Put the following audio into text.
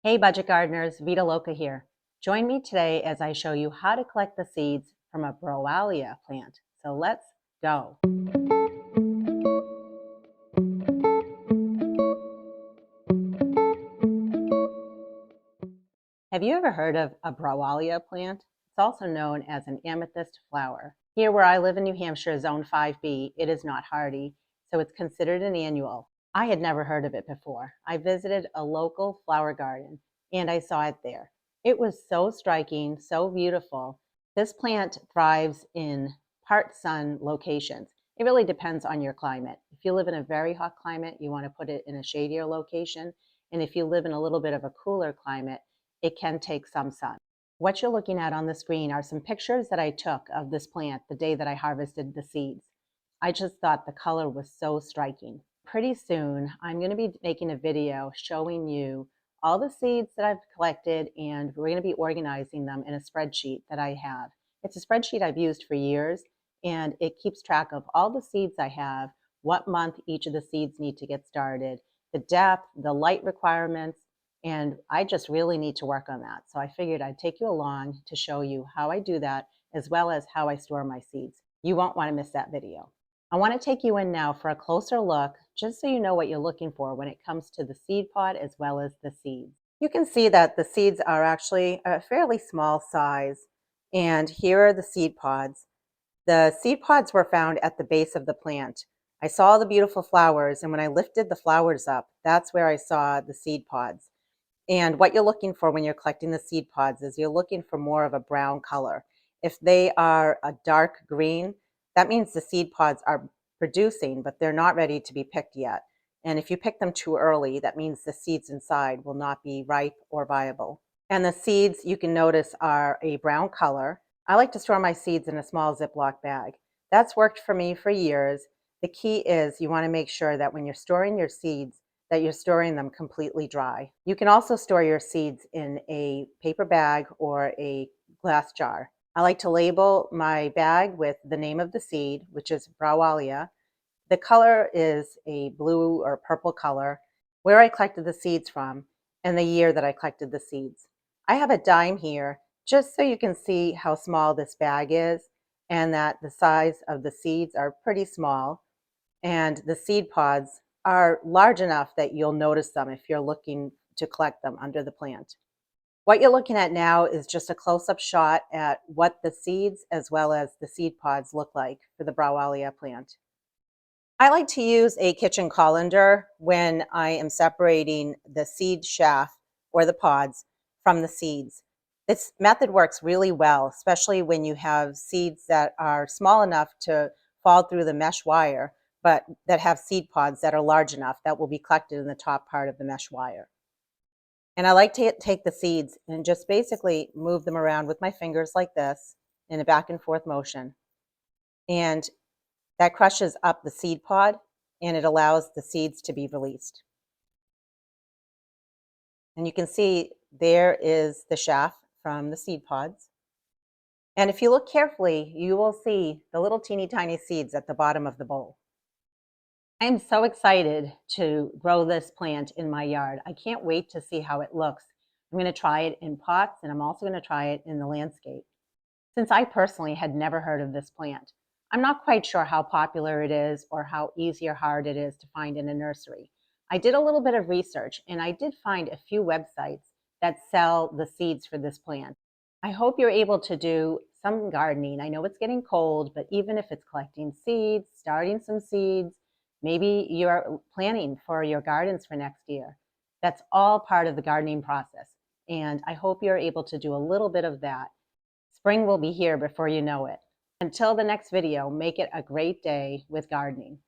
Hey budget gardeners, Vita Loca here. Join me today as I show you how to collect the seeds from a Browallia plant. So let's go. Have you ever heard of a Browallia plant? It's also known as an amethyst flower. Here where I live in New Hampshire, zone 5B, it is not hardy, so it's considered an annual. I had never heard of it before. I visited a local flower garden and I saw it there. It was so striking, so beautiful. This plant thrives in part sun locations. It really depends on your climate. If you live in a very hot climate, you want to put it in a shadier location. And if you live in a little bit of a cooler climate, it can take some sun. What you're looking at on the screen are some pictures that I took of this plant the day that I harvested the seeds. I just thought the color was so striking. Pretty soon, I'm going to be making a video showing you all the seeds that I've collected, and we're going to be organizing them in a spreadsheet that I have. It's a spreadsheet I've used for years, and it keeps track of all the seeds I have, what month each of the seeds need to get started, the depth, the light requirements, and I just really need to work on that. So I figured I'd take you along to show you how I do that, as well as how I store my seeds. You won't want to miss that video. I want to take you in now for a closer look, just so you know what you're looking for when it comes to the seed pod as well as the seeds. You can see that the seeds are actually a fairly small size, and here are the seed pods. The seed pods were found at the base of the plant. I saw the beautiful flowers, and when I lifted the flowers up, that's where I saw the seed pods. And what you're looking for when you're collecting the seed pods is you're looking for more of a brown color. If they are a dark green, that means the seed pods are producing, but they're not ready to be picked yet. And if you pick them too early, that means the seeds inside will not be ripe or viable. And the seeds, you can notice, are a brown color. I like to store my seeds in a small Ziploc bag. That's worked for me for years. The key is you want to make sure that when you're storing your seeds, that you're storing them completely dry. You can also store your seeds in a paper bag or a glass jar. I like to label my bag with the name of the seed, which is Browallia. The color is a blue or purple color, where I collected the seeds from, and the year that I collected the seeds. I have a dime here just so you can see how small this bag is and that the size of the seeds are pretty small, and the seed pods are large enough that you'll notice them if you're looking to collect them under the plant. What you're looking at now is just a close-up shot at what the seeds as well as the seed pods look like for the Browallia plant. I like to use a kitchen colander when I am separating the seed shaft or the pods from the seeds. This method works really well, especially when you have seeds that are small enough to fall through the mesh wire, but that have seed pods that are large enough that will be collected in the top part of the mesh wire. And I like to take the seeds and just basically move them around with my fingers like this in a back and forth motion. And that crushes up the seed pod and it allows the seeds to be released. And you can see there is the shaft from the seed pods. And if you look carefully, you will see the little teeny tiny seeds at the bottom of the bowl. I am so excited to grow this plant in my yard. I can't wait to see how it looks. I'm going to try it in pots, and I'm also going to try it in the landscape. Since I personally had never heard of this plant, I'm not quite sure how popular it is or how easy or hard it is to find in a nursery. I did a little bit of research, and I did find a few websites that sell the seeds for this plant. I hope you're able to do some gardening. I know it's getting cold, but even if it's collecting seeds, starting some seeds, maybe you're planning for your gardens for next year. That's all part of the gardening process. And I hope you're able to do a little bit of that. Spring will be here before you know it. Until the next video, make it a great day with gardening.